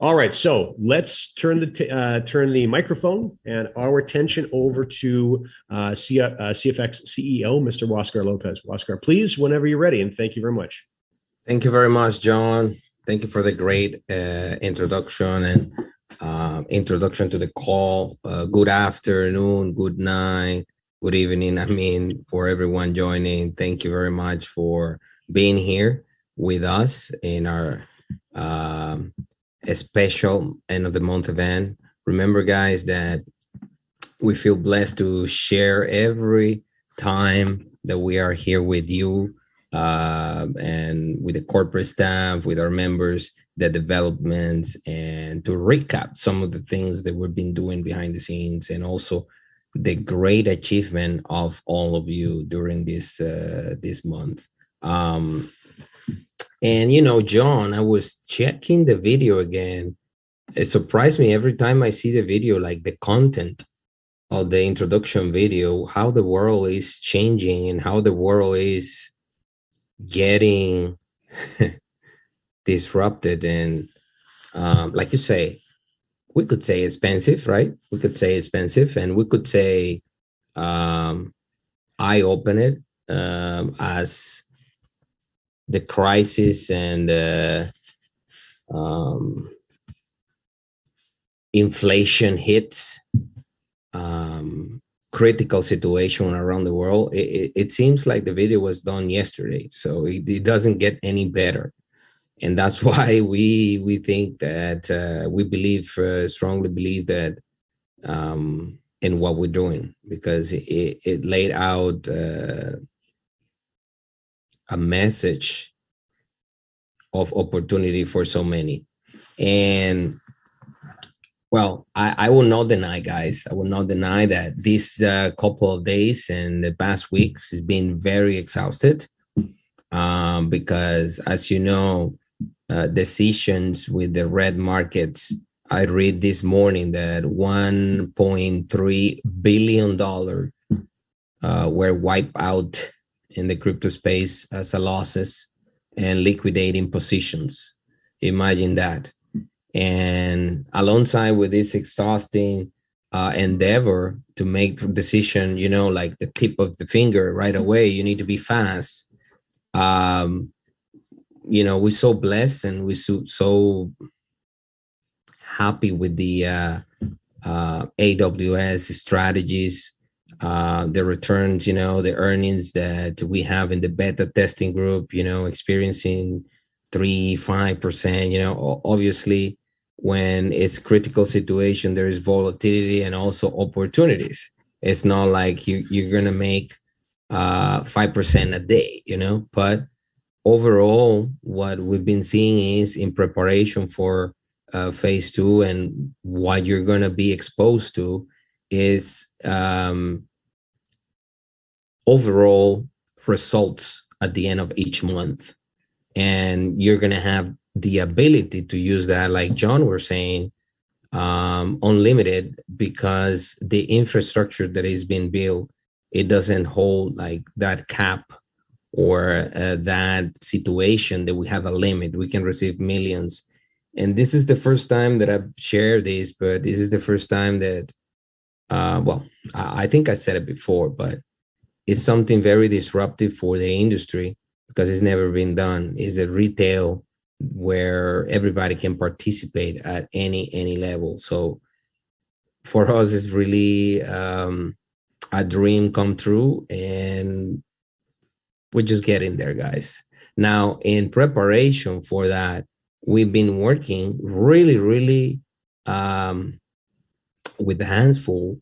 All right, so let's turn the microphone and our attention over to CFX CEO, Mr. Huascar Lopez. Huascar, please, whenever you're ready, and thank you very much. Thank you very much, John. Thank you for the great introduction and introduction to the call. Good afternoon, good night, good evening. I mean, for everyone joining, thank you very much for being here with us in our a special end of the month event. Remember, guys, that we feel blessed to share every time that we are here with you and with the corporate staff, with our members, the developments, and to recap some of the things that we've been doing behind the scenes, and also the great achievement of all of you during this month. And John, I was checking the video again. It surprised me every time I see the video, like the content of the introduction video, how the world is changing and how the world is getting disrupted. And like you say, we could say expensive, right? We could say expensive, and we could say eye-opening as the crisis and inflation hits, critical situation around the world. It seems like the video was done yesterday, so it doesn't get any better. And that's why we think that we believe, strongly believe that in what we're doing, because it laid out a message of opportunity for so many. And well, I will not deny, guys, I will not deny that this couple of days and the past weeks has been very exhausted, because, as you know, decisions with the red markets. I read this morning that $1.3 billion were wiped out in the crypto space as a losses and liquidating positions. Imagine that. And alongside with this exhausting endeavor to make decision, like the tip of the finger right away, you need to be fast. We're so blessed and we're so happy with the AWS strategies, the returns, the earnings that we have in the beta testing group, experiencing 3-5%. Obviously, when it's critical situation, there is volatility and also opportunities. It's not like you're gonna make 5% a day, but overall, what we've been seeing is, in preparation for phase 2, and what you're going to be exposed to is overall results at the end of each month. And you're going to have the ability to use that, like John was saying, unlimited, because the infrastructure that is being built, it doesn't hold like that cap or that situation that we have a limit. We can receive millions. And this is the first time that I've shared this, but this is the first time that, I think I said it before, but it's something very disruptive for the industry because it's never been done. It's a retail where everybody can participate at any level. So for us, it's really a dream come true, and we're just getting there, guys. Now, in preparation for that, we've been working really with the hands full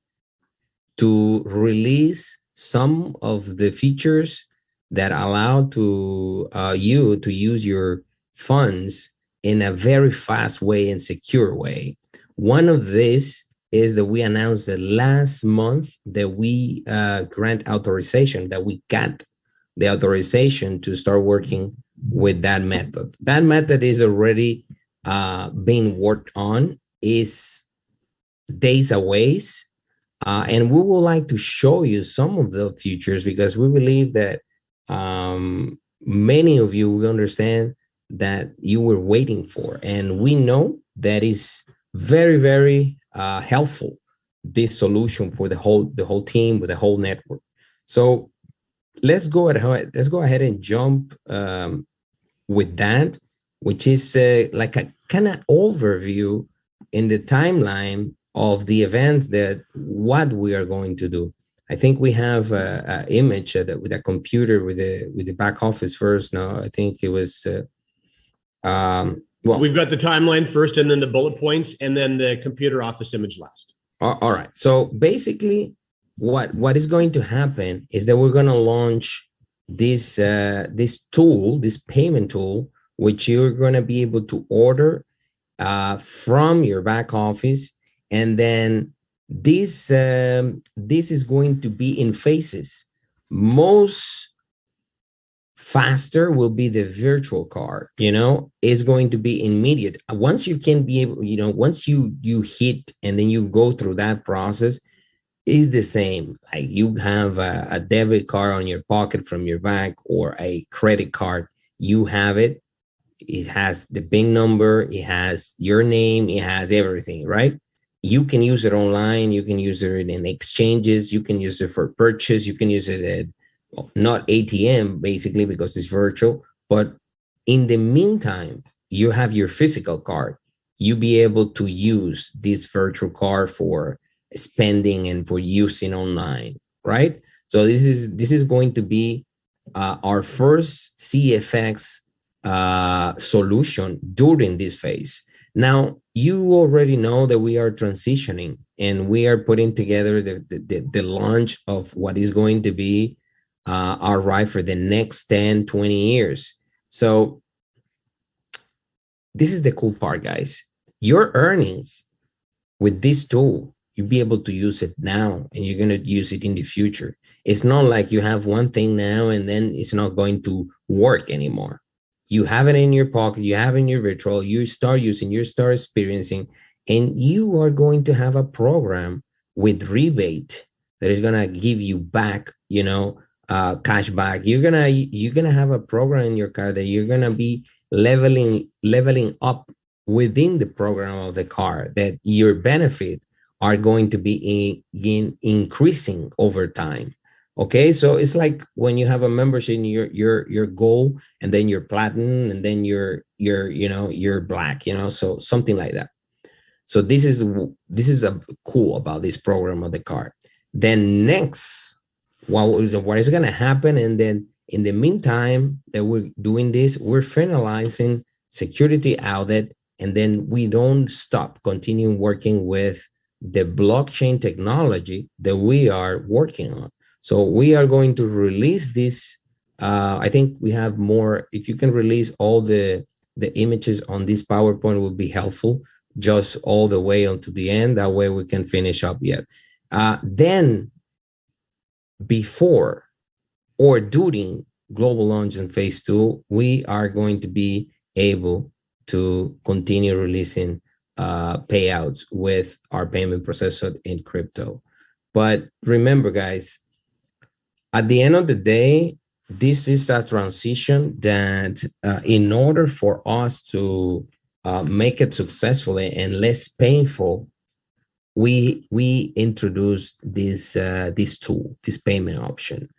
to release some of the features that allow to you to use your funds in a very fast way and secure way. One of these is that we announced that last month that we grant authorization, that we got the authorization to start working with that method. That method is already being worked on, is days away. And we would like to show you some of the features because we believe that many of you will understand that you were waiting for. And we know that is very, very helpful. This solution for the whole team with the whole network. So let's go ahead and jump with that, which is like a kind of overview in the timeline of the events that what we are going to do. I think we have a image with a computer with the back office first. No, I think it was well. We've got the timeline first, and then the bullet points, and then the computer office image last. All right. So basically, what is going to happen is that we're going to launch this tool, this payment tool, which you're going to be able to order from your back office, and then this is going to be in phases. Most faster will be the virtual card, is going to be immediate. Once you can be able, once you hit and then you go through that process, is the same. Like you have a debit card on your pocket from your bank or a credit card, you have it. It has the PIN number, it has your name, it has everything, right? You can use it online, you can use it in exchanges, you can use it for purchase, you can use it at not ATM basically because it's virtual, but in the meantime, you have your physical card. You be able to use this virtual card for spending and for using online, right? So this is going to be our first CFX solution during this phase. Now, you already know that we are transitioning and we are putting together the launch of what is going to be our ride for the next 10, 20 years. So this is the cool part, guys. Your earnings with this tool, you'll be able to use it now and you're going to use it in the future. It's not like you have one thing now and then it's not going to work anymore. You have it in your pocket, you have it in your virtual, you start using, you start experiencing, and you are going to have a program with rebate that is going to give you back, cash back. You're gonna have a program in your car that you're gonna be leveling up within the program of the car, that your benefit are going to be increasing over time. Okay, so it's like when you have a membership in your gold, and then you're platinum, and then you're black, so something like that. So this is a cool about this program of the car. Then next, what is going to happen, and then in the meantime that we're doing this, we're finalizing security audit, and then we don't stop continuing working with the blockchain technology that we are working on. So we are going to release this. I think we have more. If you can release all the images on this PowerPoint would be helpful, just all the way onto the end. That way we can finish up yet. Then before or during global launch in phase 2, we are going to be able to continue releasing payouts with our payment processor in crypto. But remember, guys, at the end of the day, this is a transition that in order for us to make it successfully and less painful, we introduced this tool, this payment option.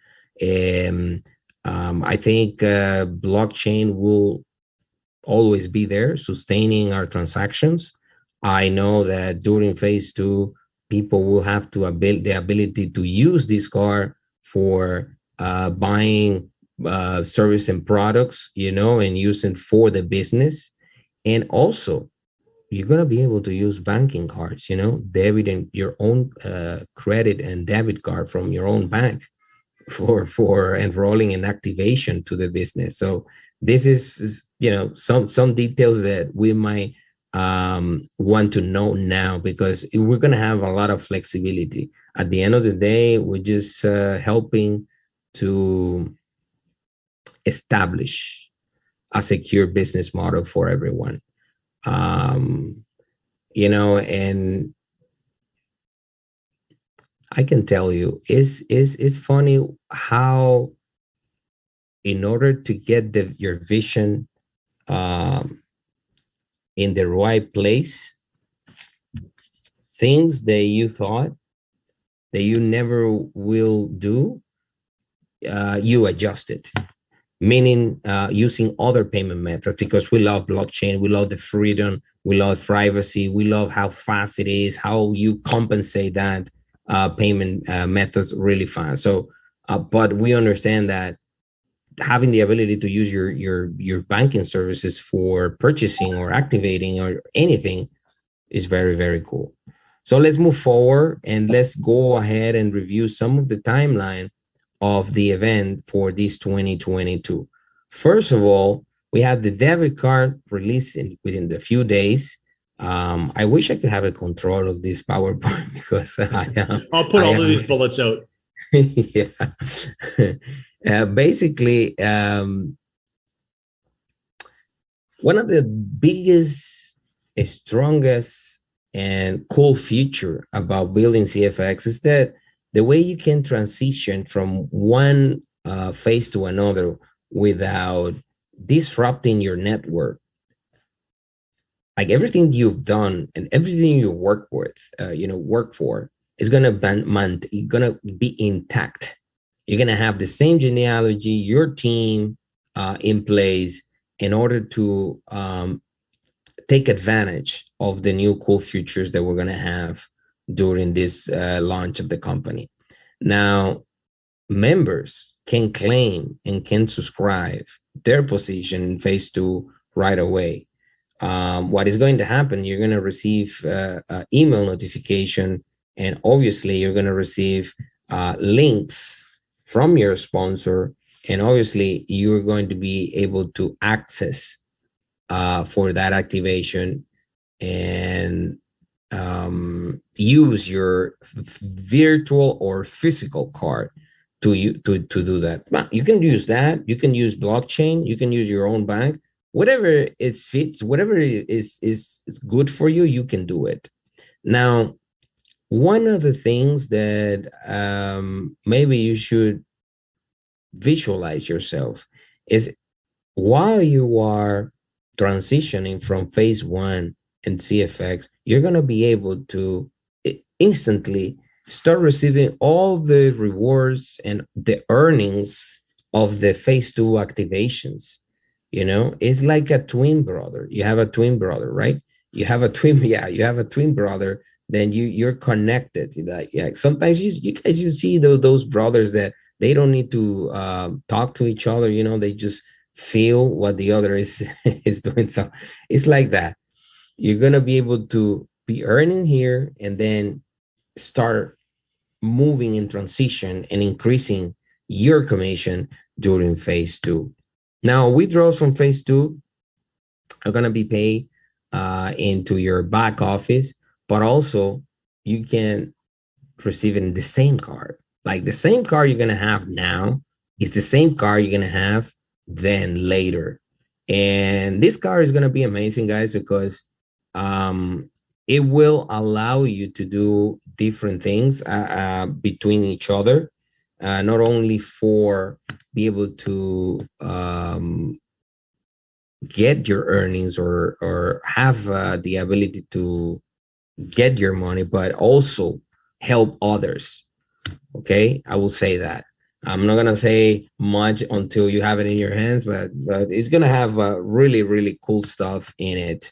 I think blockchain will always be there sustaining our transactions. I know that during phase 2, people will have to build the ability to use this card for buying service and products, and using for the business. And also, you're going to be able to use banking cards, debit and your own credit and debit card from your own bank for enrolling and activation to the business. So this is some details that we might want to know now, because we're going to have a lot of flexibility. At the end of the day, we're just helping to establish a secure business model for everyone. And I can tell you, it's funny how, in order to get your vision in the right place, things that you thought that you never will do, you adjust it. Meaning using other payment methods, because we love blockchain, we love the freedom, we love privacy, we love how fast it is, how you compensate that payment methods really fast. So, but we understand that having the ability to use your banking services for purchasing or activating or anything is very, very cool. So let's move forward and let's go ahead and review some of the timeline of the event for this 2022. First of all, we had the debit card released within a few days. I wish I could have a control of this PowerPoint because I'll put all of these bullets out. Yeah. Basically, one of the biggest, strongest, and cool feature about building CFX is that the way you can transition from one phase to another without disrupting your network. Like everything you've done and everything you work with, work for, is gonna be intact. You're gonna have the same genealogy, your team in place in order to take advantage of the new cool features that we're going to have during this launch of the company. Now, members can claim and can subscribe their position in phase 2 right away. What is going to happen, you're going to receive email notification, and obviously you're going to receive links from your sponsor, and obviously you're going to be able to access for that activation and use your virtual or physical card to do that. But you can use that. You can use blockchain. You can use your own bank. Whatever is fits, whatever is good for you, you can do it. Now, one of the things that maybe you should visualize yourself is while you are transitioning from phase 1 and CFX, you're going to be able to instantly start receiving all the rewards and the earnings of the phase 2 activations. It's like a twin brother. You have a twin brother, right? You have a twin, yeah, you have a twin brother, then you're connected. Yeah, sometimes you guys, you see those brothers that they don't need to talk to each other, they just feel what the other is is doing. So it's like that. You're gonna be able to be earning here and then start moving in transition and increasing your commission during phase 2. Now, withdrawals from phase 2 are gonna be paid into your back office, but also you can receive it in the same card. Like the same card you're gonna have now is the same card you're gonna have then later. And this card is gonna be amazing, guys, because it will allow you to do different things between each other, not only for be able to get your earnings or have the ability to get your money, but also help others. Okay, I will say that. I'm not gonna say much until you have it in your hands, but it's gonna have really, really cool stuff in it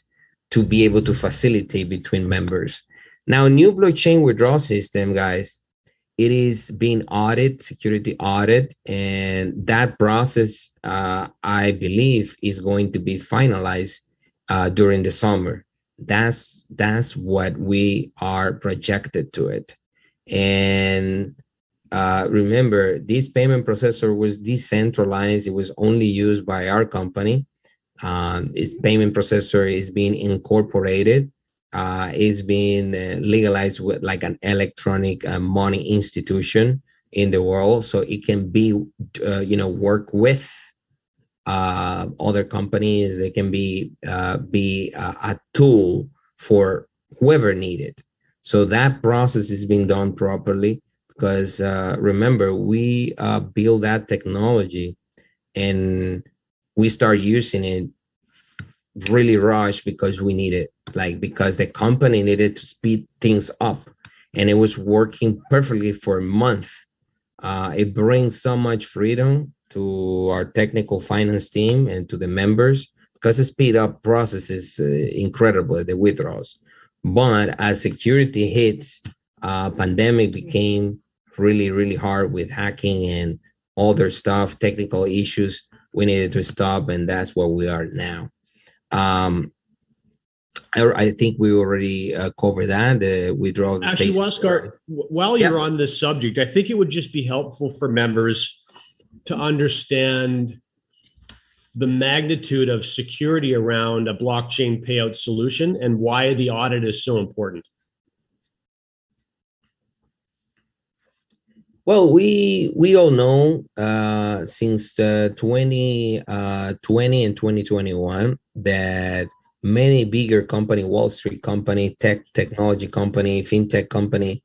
to be able to facilitate between members. Now, new blockchain withdrawal system, guys, it is being audited, security audit, and that process, I believe, is going to be finalized during the summer. That's what we are projected to it. And remember, this payment processor was decentralized. It was only used by our company. Its payment processor is being incorporated. Is being legalized with like an electronic money institution in the world, so it can be, work with other companies. They can be a tool for whoever needed. So that process is being done properly because remember, we build that technology and we start using it really rushed because we needed, like, because the company needed to speed things up, and it was working perfectly for a month. It brings so much freedom to our technical finance team and to the members because the speed up process is incredible, the withdrawals. But as security hits, pandemic became really, really hard with hacking and other stuff, technical issues. We needed to stop, and that's where we are now. Um, I think we already covered that. The withdrawal Actually, phase. Waskar, while you're on this subject, I think it would just be helpful for members to understand the magnitude of security around a blockchain payout solution and why the audit is so important. Well, we all know since the 2020 and 2021 that many bigger company, Wall Street company, technology company, fintech company,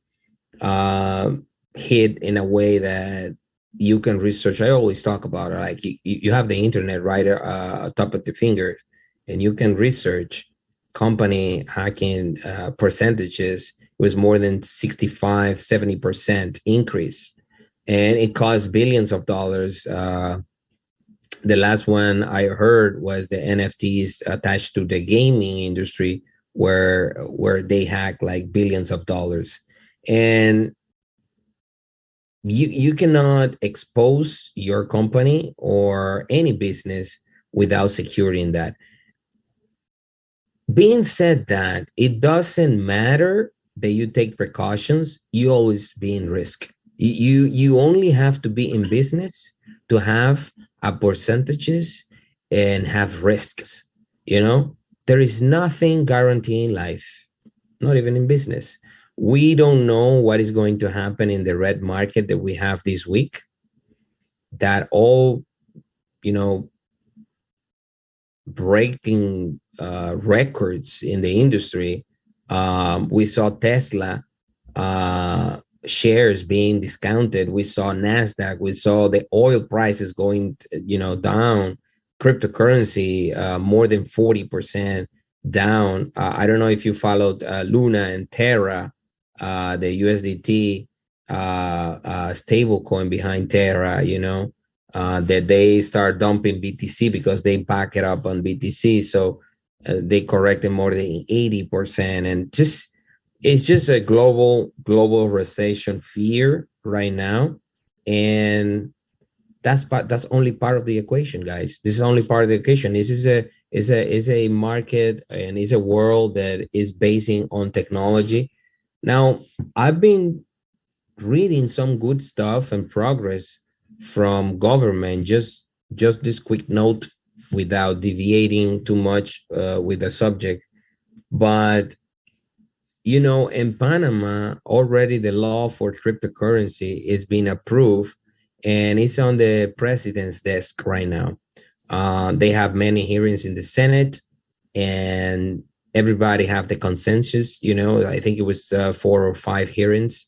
uh, hit in a way that you can research. I always talk about it, like you have the internet right top of the finger, and you can research company hacking percentages was more than 65, 70% increase. And it cost billions of dollars. The last one I heard was the NFTs attached to the gaming industry, where they hack like billions of dollars. And you cannot expose your company or any business without securing that. Being said that, it doesn't matter that you take precautions, you always be in risk. You only have to be in business to have a percentages and have risks. You know, there is nothing guaranteed in life, not even in business. We don't know what is going to happen in the red market that we have this week. That all, you know, breaking records in the industry. We saw Tesla shares being discounted. We saw Nasdaq. We saw the oil prices going, down. Cryptocurrency more than 40% down. I don't know if you followed Luna and Terra, the USDT stable coin behind Terra. That they start dumping BTC because they back it up on BTC. So they corrected more than 80%. And it's just a global recession fear right now. And that's only part of the equation, guys. This is only part of the equation. This is a market and is a world that is basing on technology. Now, I've been reading some good stuff and progress from government. Just this quick note without deviating too much with the subject. But in Panama already the law for cryptocurrency is being approved, and it's on the president's desk right now. They have many hearings in the Senate, and everybody have the consensus. I think it was 4 or 5 hearings.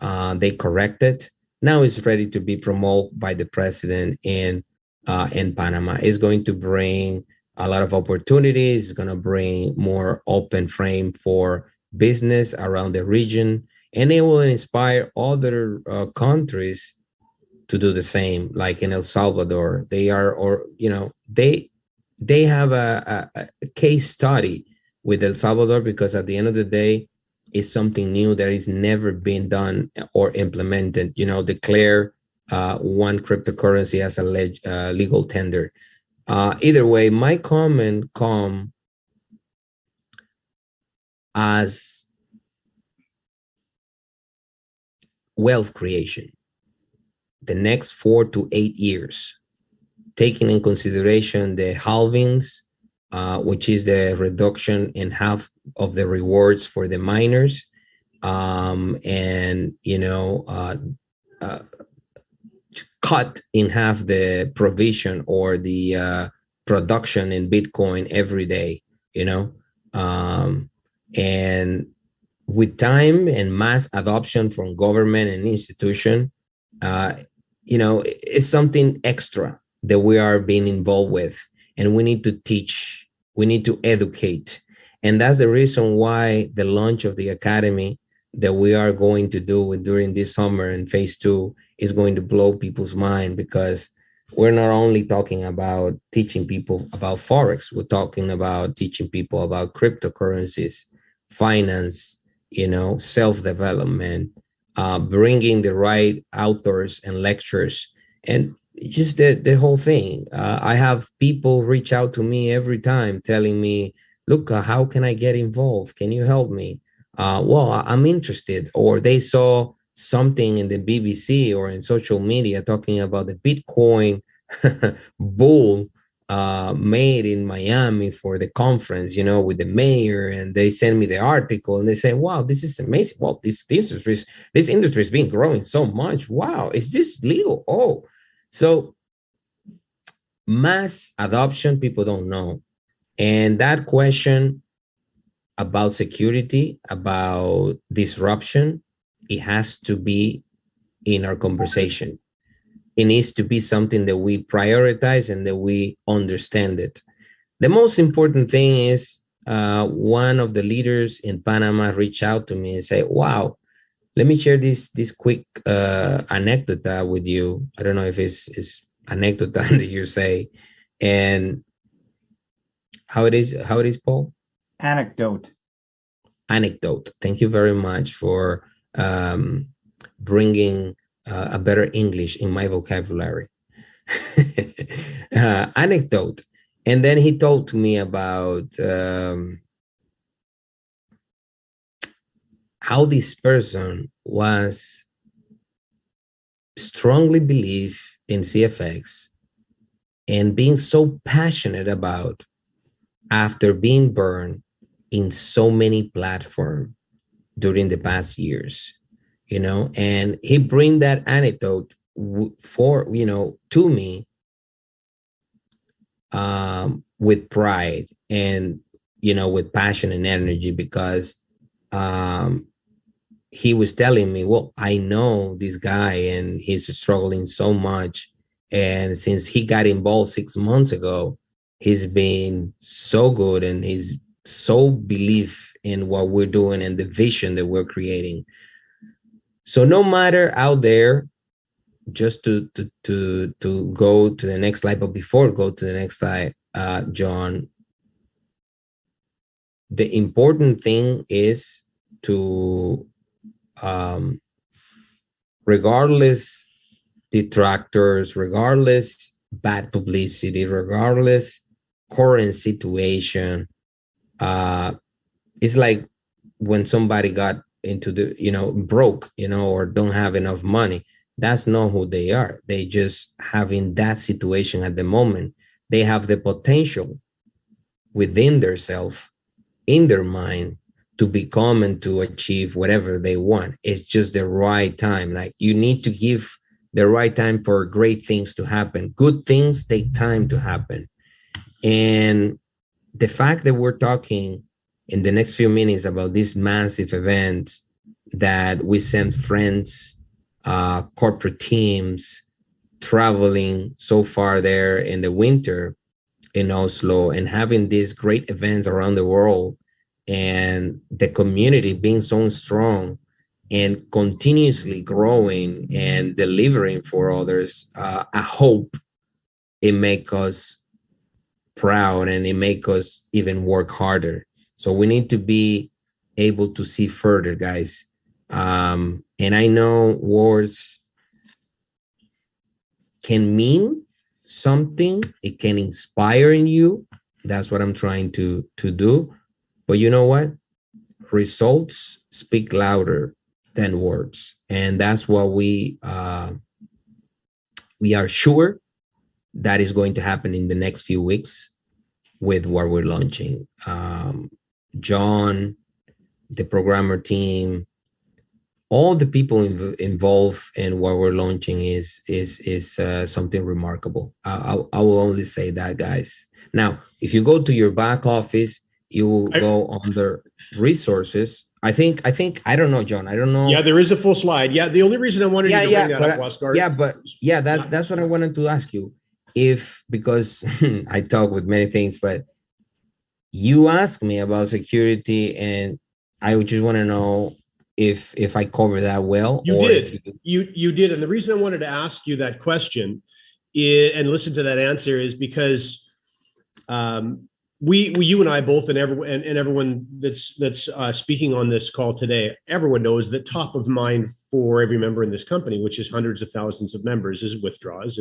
They corrected. Now it's ready to be promoted by the president in Panama. It's going to bring a lot of opportunities. It's going to bring more open frame for business around the region, and it will inspire other countries to do the same. Like in El Salvador, they have a case study with El Salvador, because at the end of the day, it's something new that is never been done or implemented. Declare one cryptocurrency as a legal tender. Either way, my comment come as wealth creation. The next 4 to 8 years, taking in consideration the halvings, which is the reduction in half of the rewards for the miners, and cut in half the provision or the production in Bitcoin every day. And with time and mass adoption from government and institution, it's something extra that we are being involved with, and we need to teach We need to educate. And that's the reason why the launch of the academy that we are going to do during this summer in phase 2 is going to blow people's mind, because we're not only talking about teaching people about Forex, we're talking about teaching people about cryptocurrencies, finance, self-development, bringing the right authors and lectures, and just the whole thing. I have people reach out to me every time telling me, look, how can I get involved? Can you help me? Well, I'm interested. Or they saw something in the BBC or in social media talking about the Bitcoin bull made in Miami for the conference, with the mayor, and they send me the article and they say, wow, this is amazing. Well, this industry has been growing so much. Wow, is this legal? Oh, so mass adoption, people don't know. And that question about security, about disruption, it has to be in our conversation. It needs to be something that we prioritize and that we understand it. The most important thing is one of the leaders in Panama reached out to me and say, wow, let me share this quick anecdote with you. I don't know if it's anecdote that you say, and how it is, Paul? Anecdote. Thank you very much for bringing a better English in my vocabulary. Anecdote. And then he told to me about how this person was strongly believe in CFX and being so passionate about after being burned in so many platforms during the past years, and he bring that anecdote to me with pride and, with passion and energy, because he was telling me, well, I know this guy and he's struggling so much. And since he got involved 6 months ago, he's been so good and he's so believe in what we're doing and the vision that we're creating. So no matter out there, just to go to the next slide, but before go to the next slide, John, the important thing is to, regardless detractors, regardless bad publicity, regardless current situation, it's like when somebody got into the, broke, or don't have enough money. That's not who they are. They just having that situation at the moment. They have the potential within their self, in their mind, to become and to achieve whatever they want. It's just the right time. Like, you need to give the right time for great things to happen. Good things take time to happen. And the fact that we're talking in the next few minutes about this massive event, that we send friends, corporate teams traveling so far there in the winter in Oslo, and having these great events around the world, and the community being so strong and continuously growing and delivering for others, I hope it makes us proud and it makes us even work harder. So we need to be able to see further, guys. And I know words can mean something, it can inspire in you. That's what I'm trying to do. But you know what? Results speak louder than words. And that's what we are sure that is going to happen in the next few weeks with what we're launching. John, the programmer team, all the people involved in what we're launching is something remarkable. I will only say that, guys. Now, if you go to your back office, you will go under resources. I think I don't know, John. I don't know. Yeah, there is a full slide. Yeah, the only reason I wanted you to bring that up, Oscar. That's what I wanted to ask you. If, because I talk with many things, but you asked me about security, and I just want to know if I cover that well, You or if did. You did. And the reason I wanted to ask you that question and listen to that answer is because um, you and I both, and everyone that's speaking on this call today, everyone knows that top of mind for every member in this company, which is hundreds of thousands of members, is withdrawals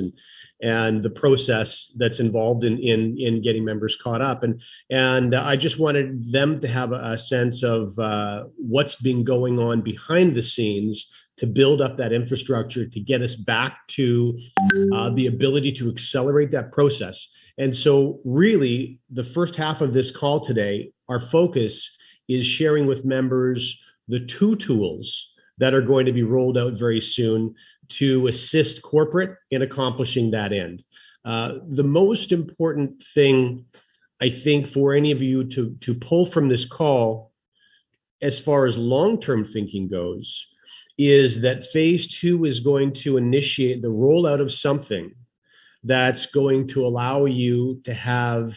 and the process that's involved in getting members caught up. And I just wanted them to have a sense of what's been going on behind the scenes to build up that infrastructure to get us back to the ability to accelerate that process. And so, really, the first half of this call today, our focus is sharing with members the two tools that are going to be rolled out very soon to assist corporate in accomplishing that end. The most important thing, I think, for any of you to pull from this call, as far as long-term thinking goes, is that phase two is going to initiate the rollout of something that's going to allow you to have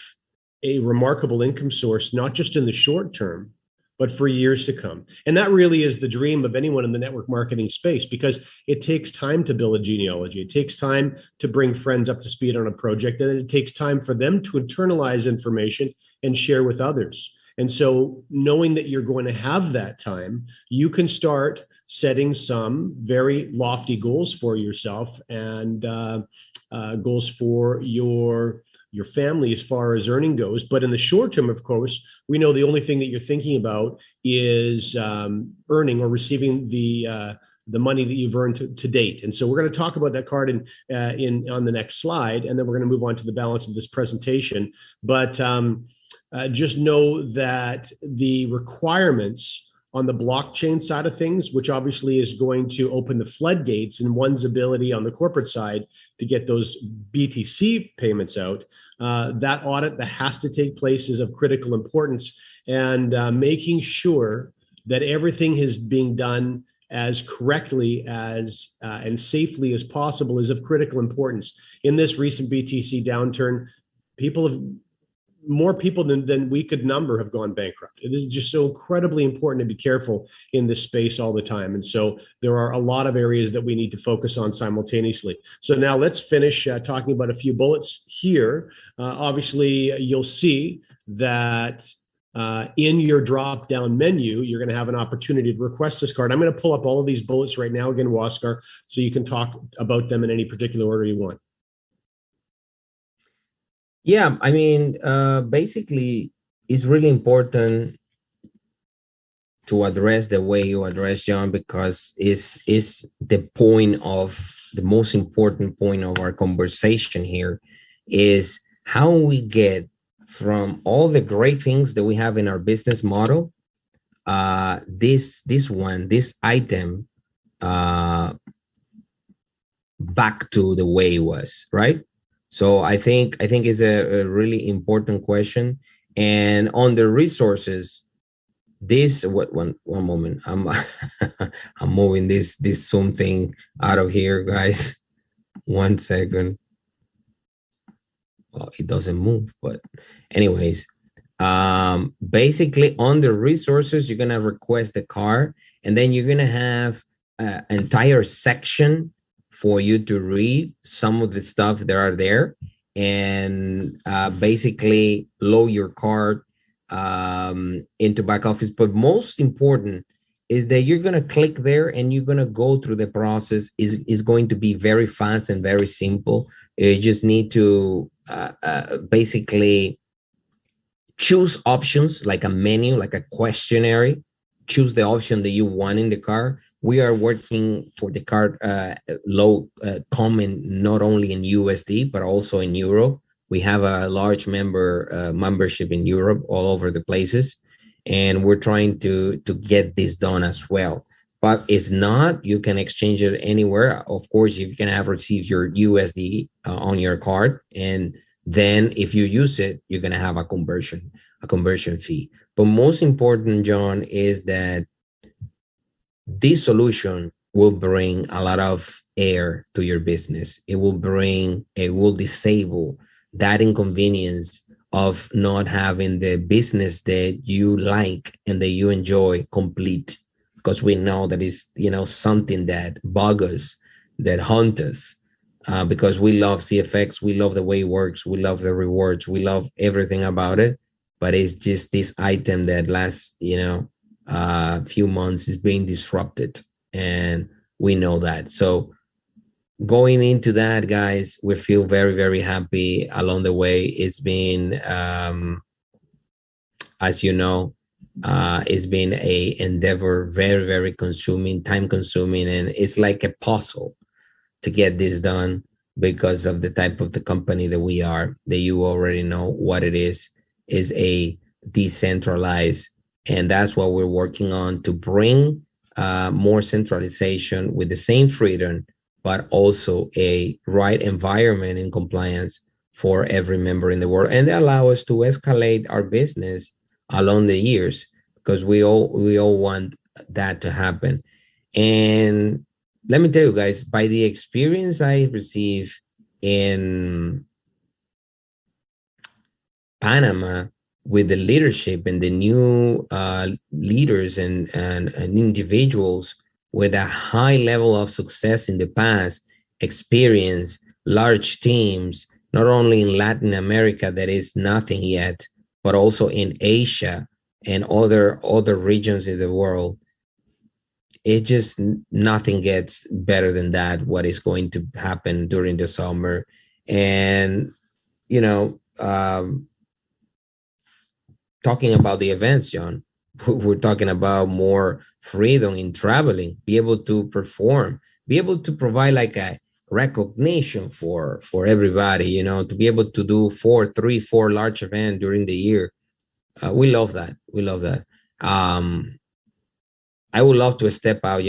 a remarkable income source, not just in the short term, but for years to come. And that really is the dream of anyone in the network marketing space, because it takes time to build a genealogy. It takes time to bring friends up to speed on a project, and it takes time for them to internalize information and share with others. And so, knowing that you're going to have that time, you can start setting some very lofty goals for yourself and goals for your family as far as earning goes. But in the short term, of course, we know the only thing that you're thinking about is earning or receiving the money that you've earned to date. And so we're going to talk about that card in on the next slide, and then we're going to move on to the balance of this presentation. But just know that the requirements on the blockchain side of things, which obviously is going to open the floodgates in one's ability on the corporate side to get those BTC payments out, that audit that has to take place is of critical importance, and making sure that everything is being done as correctly as and safely as possible is of critical importance. In this recent BTC downturn, more people than we could number have gone bankrupt. It is just so incredibly important to be careful in this space all the time. And so there are a lot of areas that we need to focus on simultaneously. So now let's finish talking about a few bullets here. Obviously, you'll see that in your drop down menu, you're going to have an opportunity to request this card. I'm going to pull up all of these bullets right now again, Waskar, so you can talk about them in any particular order you want. Yeah, I mean, basically, it's really important to address the way you address John, because is the point of the most important point of our conversation here is how we get from all the great things that we have in our business model, this item back to the way it was, right? So I think it's a really important question. And on the resources, this one moment, I'm I'm moving this Zoom thing out of here, guys. 1 second. Well, it doesn't move, but anyways, basically on the resources, you're gonna request the card, and then you're gonna have an entire section for you to read some of the stuff that are there, and basically load your card into back office. But most important is that you're going to click there and you're going to go through the process. Is going to be very fast and very simple. You just need to basically choose options like a menu, like a questionnaire. Choose the option that you want in the card. We are working for the card low common not only in USD but also in Euro. We have a large membership in Europe, all over the places, and we're trying to get this done as well. But it's not, you can exchange it anywhere. Of course, you can have received your USD on your card, and then if you use it, you're gonna have a conversion fee. But most important, John, is that this solution will bring a lot of air to your business. It will disable that inconvenience of not having the business that you like and that you enjoy complete, because we know that is, something that bugs us, that haunt us, because we love CFX, we love the way it works, we love the rewards, we love everything about it, but it's just this item that last, few months is being disrupted, and we know that. So going into that, guys, we feel very, very happy along the way. It's been, as you know, it's been a endeavor, very, very consuming, time consuming, and it's like a puzzle to get this done because of the type of the company that we are, that you already know what it is a decentralized. And that's what we're working on, to bring more centralization with the same freedom, but also a right environment and compliance for every member in the world. And they allow us to escalate our business along the years, because we all want that to happen. And let me tell you guys, by the experience I received in Panama with the leadership and the new leaders and individuals with a high level of success in the past, experience, large teams, not only in Latin America, that is nothing yet, but also in Asia and other regions in the world. It just, nothing gets better than that, what is going to happen during the summer. And you know talking about the events, John, we're talking about more freedom in traveling, be able to perform, be able to provide like a recognition for everybody, to be able to do four large events during the year. We love that. We love that. I would love to step out,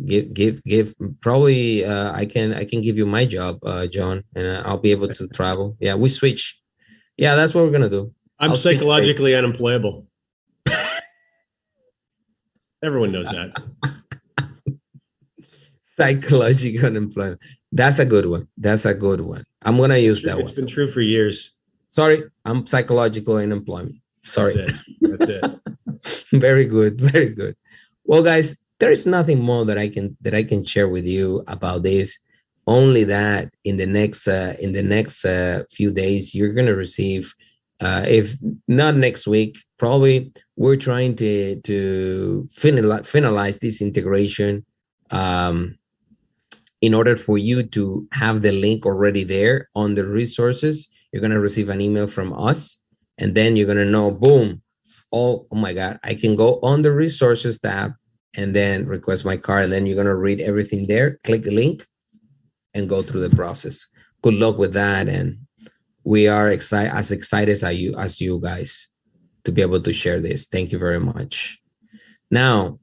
give probably I can give you my job, John, and I'll be able to travel. Yeah, we switch. Yeah, that's what we're gonna do. I'm I'll switch psychologically unemployable. Everyone knows that. Psychological unemployment. That's a good one. That's a good one. I'm gonna use that one. It's been true for years. Sorry, I'm psychological unemployment. Sorry. That's it. Very good. Very good. Well, guys, there is nothing more that I can share with you about this. Only that in the next few days, you're gonna receive, if not next week, probably we're trying to finalize this integration, in order for you to have the link already there on the resources. You're gonna receive an email from us, and then you're gonna know, boom, oh my God, I can go on the resources tab and then request my card, and then you're gonna read everything there, click the link, and go through the process. Good luck with that, and we are excited as you guys to be able to share this. Thank you very much. Now,